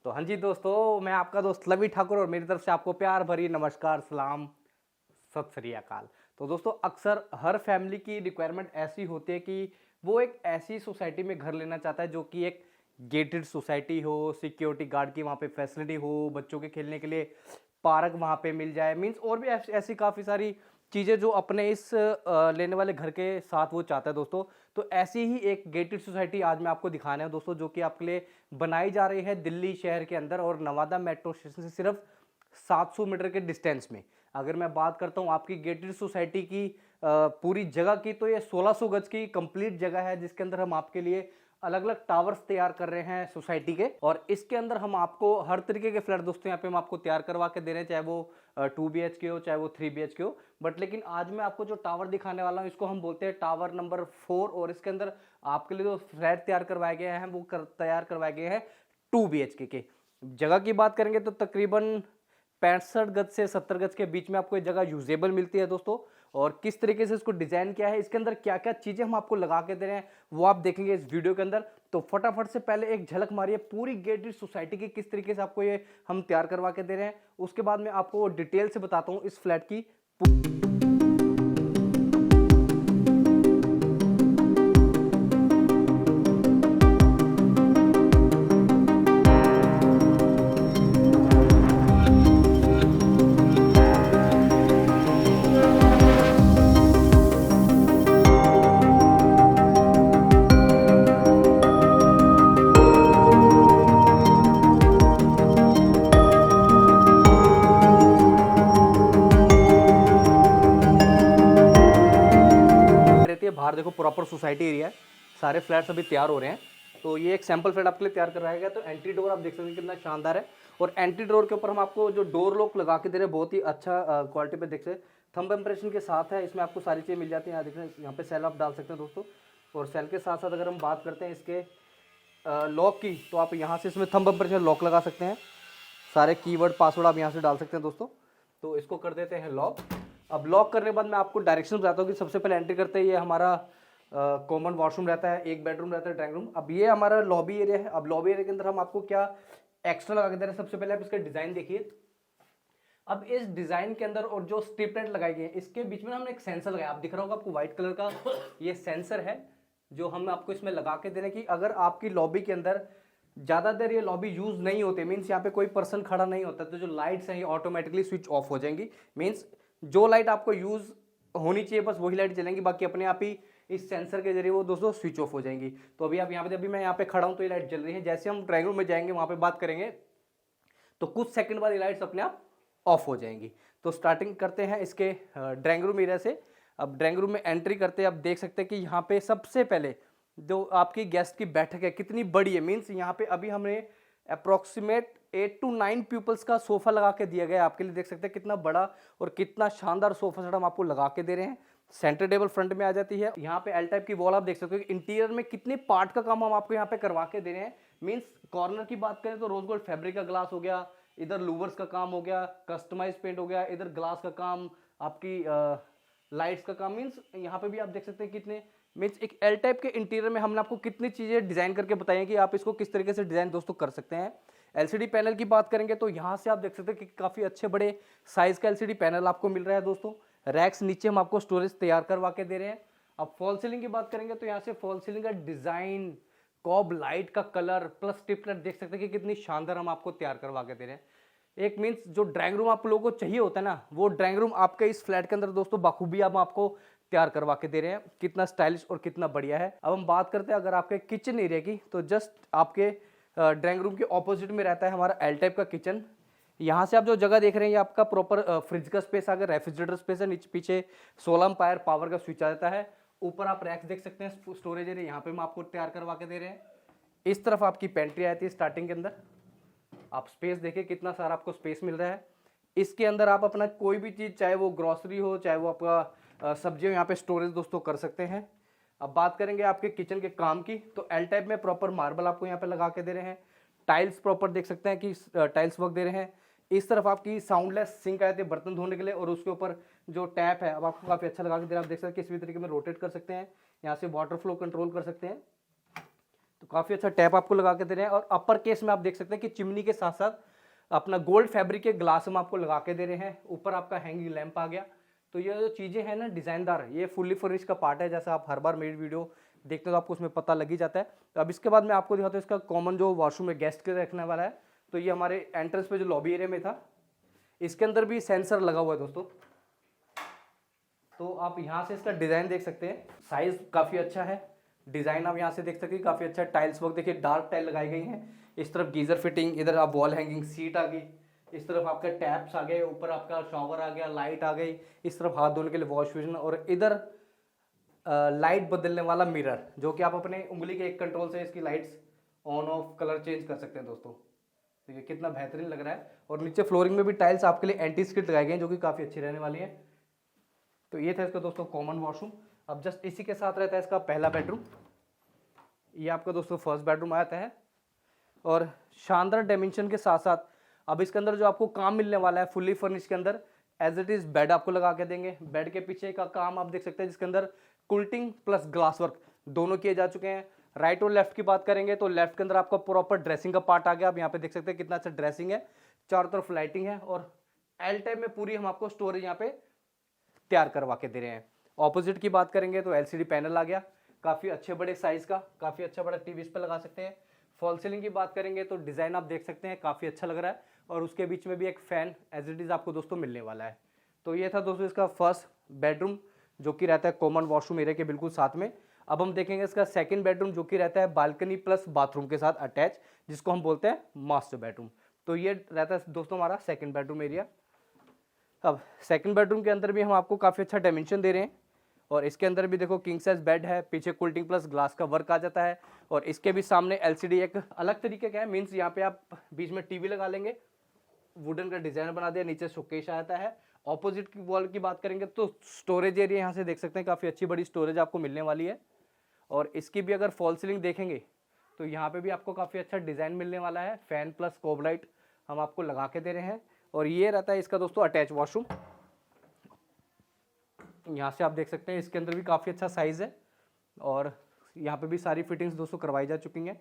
तो हाँ जी दोस्तों, मैं आपका दोस्त लवी ठाकुर और मेरी तरफ से आपको प्यार भरी नमस्कार, सलाम, सत श्री अकाल। तो दोस्तों, अक्सर हर फैमिली की रिक्वायरमेंट ऐसी होती है कि वो एक ऐसी सोसाइटी में घर लेना चाहता है जो कि एक गेटेड सोसाइटी हो, सिक्योरिटी गार्ड की वहाँ पे फैसिलिटी हो, बच्चों के खेलने के लिए पार्क वहाँ पे मिल जाए, मीन्स और भी ऐसी काफ़ी सारी चीज़ें जो अपने इस लेने वाले घर के साथ वो चाहता है दोस्तों। तो ऐसी ही एक गेटेड सोसाइटी आज मैं आपको दिखाना है दोस्तों, जो कि आपके लिए बनाई जा रही है दिल्ली शहर के अंदर और नवादा मेट्रो स्टेशन से सिर्फ 700 मीटर के डिस्टेंस में। अगर मैं बात करता हूँ आपकी गेटेड सोसाइटी की पूरी जगह की, तो ये 1600 गज की कंप्लीट जगह है, जिसके अंदर हम आपके लिए अलग अलग टावर्स तैयार कर रहे हैं सोसाइटी के। और इसके अंदर हम आपको हर तरीके के फ्लैट दोस्तों यहाँ पे हम आपको तैयार करवा के दे रहे हैं, चाहे वो 2 BHK हो, चाहे वो 3 BHK हो। बट लेकिन आज मैं आपको जो टावर दिखाने वाला हूँ, इसको हम बोलते हैं टावर नंबर 4। और इसके अंदर आपके लिए जो फ्लैट तैयार करवाए गए हैं वो तैयार करवाए गए हैं 2 BHK के। जगह की बात करेंगे तो तकरीबन 65 गज से 70 गज के बीच में आपको ये जगह यूजेबल मिलती है दोस्तों। और किस तरीके से इसको डिजाइन किया है, इसके अंदर क्या क्या चीजें हम आपको लगा के दे रहे हैं, वो आप देखेंगे इस वीडियो के अंदर। तो फटाफट से पहले एक झलक मारिए पूरी गेटेड सोसाइटी की, किस तरीके से आपको ये हम तैयार करवा के दे रहे हैं। उसके बाद मैं आपको डिटेल से बताता हूँ इस फ्लैट की। बाहर देखो प्रॉपर सोसाइटी एरिया है, सारे फ्लैट्स अभी तैयार हो रहे हैं। तो ये एक सैंपल फ्लैट आपके लिए तैयार कराया गया। तो एंट्री डोर आप देख सकते हैं कितना शानदार है। और एंट्री डोर के ऊपर हम आपको जो डोर लॉक लगा के दे रहे हैं बहुत ही अच्छा क्वालिटी पे देख सकते हैं, थंब इम्प्रेशन के साथ है। इसमें आपको सारी चीज़ें मिल जाती हैं। यहाँ देख रहे हैं, यहाँ पे सेल आप डाल सकते हैं दोस्तों। और सेल के साथ साथ अगर हम बात करते हैं इसके लॉक की, तो आप यहाँ से इसमें थंब इम्प्रेशन लॉक लगा सकते हैं। सारे कीवर्ड पासवर्ड आप यहाँ से डाल सकते हैं दोस्तों। तो इसको कर देते हैं लॉक। अब लॉक करने के बाद मैं आपको डायरेक्शन बताता हूँ कि सबसे पहले एंट्री करते हैं, ये हमारा कॉमन वॉशरूम रहता है, एक बेडरूम रहता है, ड्राइंग रूम। अब ये हमारा लॉबी एरिया है। अब लॉबी एरिया के अंदर हम आपको क्या एक्स्ट्रा लगा के दे रहे हैं, सबसे पहले आप इसका डिजाइन देखिए। अब इस डिजाइन के अंदर और जो स्ट्रिप लाइट लगाई गई है, इसके बीच में हमने एक सेंसर लगाया, आप दिख रहा होगा आपको व्हाइट कलर का ये सेंसर है जो हम आपको इसमें लगा के दे रहे हैं कि अगर आपकी लॉबी के अंदर ज्यादा देर ये लॉबी यूज नहीं होते, मीन्स यहाँ पे कोई पर्सन खड़ा नहीं होता, तो जो लाइट्स हैं ये ऑटोमेटिकली स्विच ऑफ हो जाएंगी। मीन्स जो लाइट आपको यूज होनी चाहिए बस वही लाइट जलेंगी, बाकी अपने आप ही इस सेंसर के जरिए वो दोस्तों स्विच ऑफ हो जाएंगी। तो अभी आप यहाँ पे, अभी मैं यहाँ पे खड़ा हूँ तो ये लाइट जल रही है। जैसे हम ड्राइंग रूम में जाएंगे वहां पे बात करेंगे तो कुछ सेकंड बाद ये लाइट्स अपने आप ऑफ हो जाएंगी। तो स्टार्टिंग करते हैं इसके ड्राइंग रूम एरिया से। अब ड्राइंग रूम में एंट्री करते हैं, आप देख सकते हैं कि यहाँ पे सबसे पहले जो आपकी गेस्ट की बैठक है कितनी बड़ी है। मीन्स यहाँ पे अभी हमने अप्रोक्सीमेट 8 to 9 पीपल्स का सोफा लगा के दिया गया है आपके लिए। देख सकते हैं कितना बड़ा और कितना शानदार सोफा सेट हम आपको लगा के दे रहे हैं। सेंटर टेबल फ्रंट में आ जाती है। यहाँ पे एल टाइप की वॉल आप देख सकते हो कि इंटीरियर में कितने पार्ट का काम हम आपको यहाँ पे करवा के दे रहे हैं। मीन्स कॉर्नर की बात करें तो रोज गोल्ड फैब्रिक का ग्लास हो गया, इधर लूवर्स का काम हो गया, कस्टमाइज पेंट हो गया, इधर ग्लास का काम, आपकी लाइट्स का काम। मीन्स यहाँ पे भी आप देख सकते हैं कितने, मीन्स एक एल टाइप के इंटीरियर में हमने आपको कितनी चीजें डिजाइन करके बताई हैं कि आप इसको किस तरीके से डिजाइन दोस्तों कर सकते हैं। एलसीडी पैनल की बात करेंगे तो यहाँ से आप देख सकते हैं कि काफी अच्छे बड़े साइज का एलसीडी पैनल आपको मिल रहा है दोस्तों। रैक्स नीचे हम आपको स्टोरेज तैयार करवा के दे रहे हैं। अब फॉल सीलिंग की बात करेंगे तो यहाँ से फॉल सीलिंग का डिजाइन, कॉब लाइट का कलर प्लस स्ट्रिप लाइट देख सकते हैं कि कितनी शानदार हम आपको तैयार करवा के दे रहे हैं। एक मीन्स जो ड्राइंग रूम आप लोगों को चाहिए होता है ना, वो ड्राइंग रूम आपके इस फ्लैट के अंदर दोस्तों बाखूबी हम आपको तैयार करवा के दे रहे हैं। कितना स्टाइलिश और कितना बढ़िया है। अब हम बात करते हैं अगर आपके किचन एरिया की, तो जस्ट आपके ड्राइंग रूम के ऑपोजिट में रहता है हमारा एल टाइप का किचन। यहाँ से आप जो जगह देख रहे हैं ये आपका प्रॉपर फ्रिज का स्पेस, अगर रेफ्रिजरेटर स्पेस है। नीचे पीछे 16 एम्पायर पावर का स्विच आ जाता है। ऊपर आप रैक्स देख सकते हैं, स्टोरेज एरिया यहाँ पे हम आपको तैयार करवा के दे रहे हैं। इस तरफ आपकी पेंट्री आती है स्टार्टिंग के अंदर। आप स्पेस देखिए कितना सारा आपको स्पेस मिल रहा है। इसके अंदर आप अपना कोई भी चीज़, चाहे वो ग्रोसरी हो, चाहे वो आपका सब्जियों, यहाँ पे स्टोरेज दोस्तों कर सकते हैं। अब बात करेंगे आपके किचन के काम की, तो एल टाइप में प्रॉपर मार्बल आपको यहाँ पे लगा के दे रहे हैं। टाइल्स प्रॉपर देख सकते हैं कि टाइल्स वर्क दे रहे हैं। इस तरफ आपकी साउंडलेस सिंक आए थे बर्तन धोने के लिए, और उसके ऊपर जो टैप है अब आपको काफ़ी अच्छा लगा के दे रहा है। आप देख सकते हैं किसी भी तरीके में रोटेट कर सकते हैं, यहाँ से वाटर फ्लो कंट्रोल कर सकते हैं। तो काफ़ी अच्छा टैप आपको लगा के दे रहे हैं। और अपर केस में आप देख सकते हैं कि चिमनी के साथ साथ अपना गोल्ड फैब्रिक के ग्लास हम आपको लगा के दे रहे हैं। ऊपर आपका हैंगिंग लैंप आ गया। तो ये जो चीज़ें हैं ना डिज़ाइनदार, ये फुल्ली फर्निश का पार्ट है। जैसा आप हर बार मेरी वीडियो देखते हो तो आपको उसमें पता लग ही जाता है। तो अब इसके बाद मैं आपको दिखाता हूँ इसका कॉमन जो वॉशरूम है गेस्ट के रखने वाला है। तो ये हमारे एंट्रेंस पे जो लॉबी एरिया में था, इसके अंदर भी सेंसर लगा हुआ है दोस्तों। तो आप यहाँ से इसका डिज़ाइन देख सकते हैं, साइज़ काफ़ी अच्छा है। डिज़ाइन आप यहाँ से देख सकते हैं काफ़ी अच्छा। टाइल्स वर्क देखिए, डार्क टाइल लगाई गई हैं। इस तरफ गीज़र फिटिंग, इधर आप वॉल हैंगिंग सीट आ गई, इस तरफ आपका टैप्स आ गए, ऊपर आपका शॉवर आ गया, लाइट आ गई, इस तरफ हाथ धोने के लिए वॉश बेसिन, और इधर लाइट बदलने वाला मिरर, जो कि आप अपने उंगली के एक कंट्रोल से इसकी lights on off colour change कर सकते हैं दोस्तों। देखिए कितना बेहतरीन लग रहा है। और नीचे फ्लोरिंग में भी टाइल्स आपके लिए एंटी स्किड लगाई गई हैं, जो कि काफ़ी अच्छी रहने वाली है। तो ये था इसका दोस्तों कॉमन वॉशरूम। अब जस्ट इसी के साथ रहता है इसका पहला बेडरूम। ये आपका दोस्तों फर्स्ट बेडरूम आता है और शानदार डायमेंशन के साथ साथ अब इसके अंदर जो आपको काम मिलने वाला है फुल्ली फर्निश के अंदर, एज इट इज बेड आपको लगा के देंगे। बेड के पीछे का काम आप देख सकते हैं, जिसके अंदर कुल्टिंग प्लस ग्लास वर्क दोनों किए जा चुके हैं। राइट और लेफ्ट की बात करेंगे तो लेफ्ट के अंदर आपका प्रॉपर ड्रेसिंग का पार्ट आ गया। आप यहाँ पे देख सकते हैं कितना अच्छा ड्रेसिंग है, चारों तरफ लाइटिंग है, और एल टाइप में पूरी हम आपको स्टोरेज यहाँ पे तैयार करवा के दे रहे हैं। ऑपोजिट की बात करेंगे तो एलसीडी पैनल आ गया, काफ़ी अच्छे बड़े साइज का, काफ़ी अच्छा बड़ा टीवी इस पर लगा सकते हैं। फॉल सीलिंग की बात करेंगे तो डिज़ाइन आप देख सकते हैं काफ़ी अच्छा लग रहा है, और उसके बीच में भी एक फ़ैन एज इट इज़ आपको दोस्तों मिलने वाला है। तो ये था दोस्तों इसका फर्स्ट बेडरूम, जो कि रहता है कॉमन वॉशरूम एरिया के बिल्कुल साथ में। अब हम देखेंगे इसका सेकंड बेडरूम, जो कि रहता है बालकनी प्लस बाथरूम के साथ अटैच, जिसको हम बोलते हैं मास्टर बेडरूम। तो ये रहता है दोस्तों हमारा सेकंड बेडरूम एरिया। अब सेकंड बेडरूम के अंदर भी हम आपको काफ़ी अच्छा डायमेंशन दे रहे हैं, और इसके अंदर भी देखो किंग साइज बेड है, पीछे कुल्टिंग प्लस ग्लास का वर्क आ जाता है, और इसके भी सामने एलसीडी एक अलग तरीके का है, मीन्स यहाँ पे आप बीच में टीवी लगा लेंगे, वुडन का डिजाइन बना दिया, नीचे शोकेस आता है। ऑपोजिट की वॉल की बात करेंगे तो स्टोरेज एरिया यहाँ से देख सकते हैं, काफ़ी अच्छी बड़ी स्टोरेज आपको मिलने वाली है। और इसकी भी अगर फॉल सीलिंग देखेंगे तो यहाँ पे भी आपको काफ़ी अच्छा डिज़ाइन मिलने वाला है। फैन प्लस कोब लाइट हम आपको लगा के दे रहे हैं। और ये रहता है इसका दोस्तों अटैच वॉशरूम। यहाँ से आप देख सकते हैं इसके अंदर भी काफ़ी अच्छा साइज़ है, और यहाँ पे भी सारी फिटिंग्स दोस्तों करवाई जा चुकी हैं।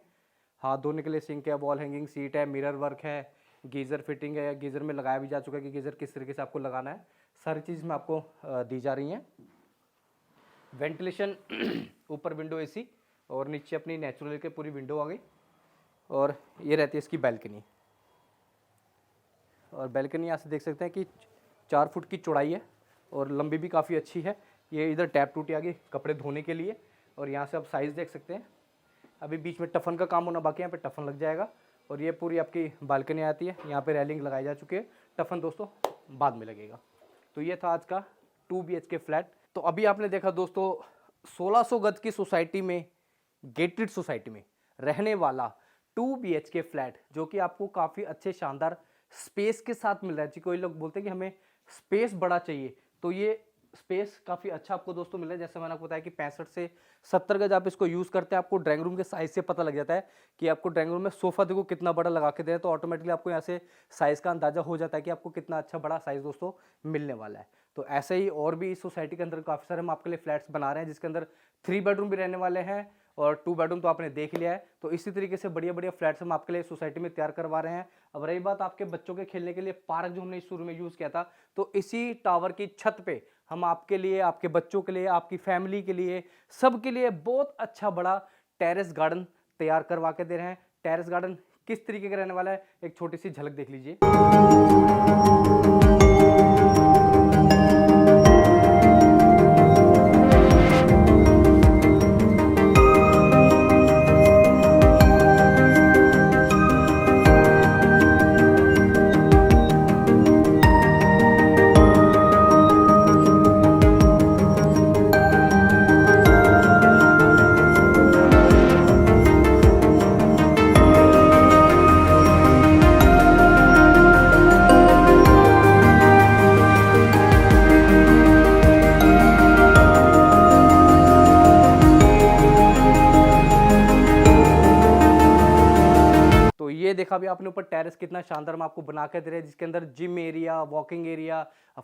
हाथ धोने के लिए सिंक है, वॉल हैंगिंग सीट है, मिरर वर्क है, गीज़र फिटिंग है, गीज़र में लगाया भी जा चुका है कि गीज़र किस तरीके से आपको लगाना है, सारी चीज़ में आपको दी जा रही हैं। वेंटिलेशन ऊपर विंडो एसी, और नीचे अपनी नेचुरल के पूरी विंडो आ गई। और ये रहती है इसकी बैल्कनी, और बैल्कनी यहाँ से देख सकते हैं कि 4 फुट की चौड़ाई है, और लंबी भी काफ़ी अच्छी है। ये इधर टैप टूटी आ गई कपड़े धोने के लिए, और यहाँ से आप साइज़ देख सकते हैं। अभी बीच में टफन का काम होना बाकी है, यहाँ पे टफन लग जाएगा। और ये पूरी आपकी बालकनी आती है, यहाँ पे रेलिंग लगाई जा चुकी है, टफन दोस्तों बाद में लगेगा। तो ये था आज का 2 BHK फ्लैट। तो अभी आपने देखा दोस्तों 1600 गज की सोसाइटी में, गेटेड सोसाइटी में रहने वाला 2 BHK फ्लैट, जो कि आपको काफ़ी अच्छे शानदार स्पेस के साथ मिल रहा है। कोई लोग बोलते हैं कि हमें स्पेस बड़ा चाहिए, तो ये स्पेस काफ़ी अच्छा आपको दोस्तों मिल रहा है। जैसे मैंने आपको बताया कि 65 से 70 गज आप इसको यूज़ करते हैं, आपको ड्राइंग रूम के साइज़ से पता लग जाता है कि आपको ड्राइंग रूम में सोफ़ा देखो कितना बड़ा लगा के दे रहे हैं, तो ऑटोमेटिकली आपको यहाँ से साइज़ का अंदाजा हो जाता है कि आपको कितना अच्छा बड़ा साइज़ दोस्तों मिलने वाला है। तो ऐसे ही और भी इस सोसाइटी के अंदर काफ़ी सारे हम आपके लिए फ्लैट्स बना रहे हैं, जिसके अंदर 3 बेडरूम भी रहने वाले हैं, और 2 बेडरूम तो आपने देख लिया है। तो इसी तरीके से बढ़िया बढ़िया फ्लैट्स हम आपके लिए सोसाइटी में तैयार करवा रहे हैं। अब रही बात आपके बच्चों के खेलने के लिए पार्क, जो हमने शुरू में यूज़ किया था, तो इसी टावर की छत पे हम आपके लिए, आपके बच्चों के लिए, आपकी फैमिली के लिए, सबके लिए बहुत अच्छा बड़ा टेरेस गार्डन तैयार करवा के दे रहे हैं। टेरेस गार्डन किस तरीके का रहने वाला है, एक छोटी सी झलक देख लीजिए। ये देखा भी आपने ऊपर टेरेस कितना शानदार हम आपको बना के दे रहे हैं, जिसके अंदर gym area, walking area,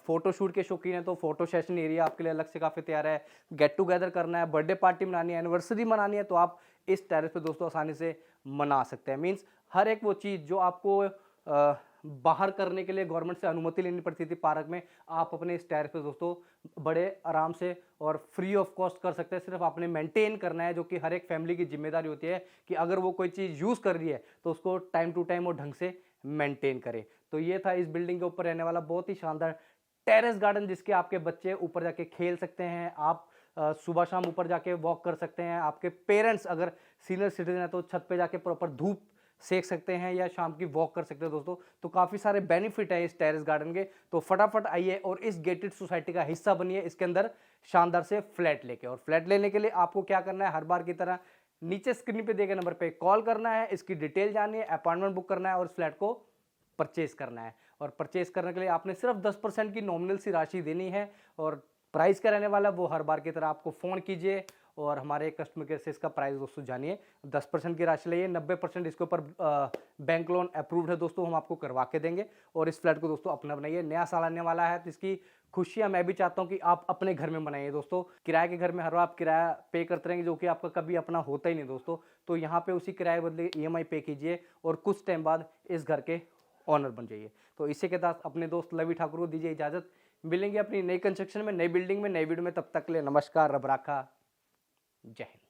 photoshoot के शौकीन है तो फोटो सेशन एरिया आपके लिए अलग से काफ़ी तैयार है। गेट टुगेदर करना है, बर्थडे पार्टी मनानी है, एनिवर्सरी मनानी है, तो आप इस टेरेस पे दोस्तों आसानी से मना सकते हैं। मीन्स हर एक वो चीज़ जो आपको बाहर करने के लिए गवर्नमेंट से अनुमति लेनी पड़ती थी पार्क में, आप अपने इस टेरेस पे दोस्तों बड़े आराम से और फ्री ऑफ कॉस्ट कर सकते हैं। सिर्फ आपने मेंटेन करना है, जो कि हर एक फैमिली की जिम्मेदारी होती है कि अगर वो कोई चीज़ यूज़ कर रही है तो उसको टाइम टू टाइम और ढंग से मेंटेन करे। तो ये था इस बिल्डिंग के ऊपर रहने वाला बहुत ही शानदार टेरेस गार्डन, जिसके आपके बच्चे ऊपर जाके खेल सकते हैं, आप सुबह शाम ऊपर जाके वॉक कर सकते हैं, आपके पेरेंट्स अगर सीनियर सिटीजन है तो छत पे जाके प्रॉपर धूप सेक सकते हैं या शाम की वॉक कर सकते हैं दोस्तों। तो काफ़ी सारे बेनिफिट है इस टेरेस गार्डन के। तो फटाफट आइए और इस गेटेड सोसाइटी का हिस्सा बनिए, इसके अंदर शानदार से फ्लैट लेके। और फ्लैट लेने के लिए आपको क्या करना है, हर बार की तरह नीचे स्क्रीन पे दिए गए नंबर पे कॉल करना है, इसकी डिटेल जाननी है, अपॉइंटमेंट बुक करना है और इस फ्लैट को परचेज करना है। और परचेज करने के लिए आपने सिर्फ 10% की नॉमिनल सी राशि देनी है। और प्राइस क्या रहने वाला है वो हर बार की तरह आपको फ़ोन कीजिए और हमारे कस्टमर केयर से इसका प्राइस दोस्तों जानिए। 10% की राशि लिए, 90% इसके ऊपर बैंक लोन अप्रूव्ड है दोस्तों, हम आपको करवा के देंगे। और इस फ्लैट को दोस्तों अपना बनाइए। नया साल आने वाला है तो इसकी खुशियां मैं भी चाहता हूं कि आप अपने घर में मनाइए दोस्तों। किराए के घर में हर बार आप किराया पे करते रहेंगे, जो कि आपका कभी अपना होता ही नहीं दोस्तों। तो यहाँ पे उसी किराए बदले EMI पे कीजिए और कुछ टाइम बाद इस घर के ऑनर बन जाइए। तो इसी के साथ अपने दोस्त लवी ठाकुर को दीजिए इजाजत। मिलेंगे अपनी नई कंस्ट्रक्शन में, नई बिल्डिंग में, नई वीडियो में। तब तक के लिए नमस्कार, रब राखा, जय हिंद।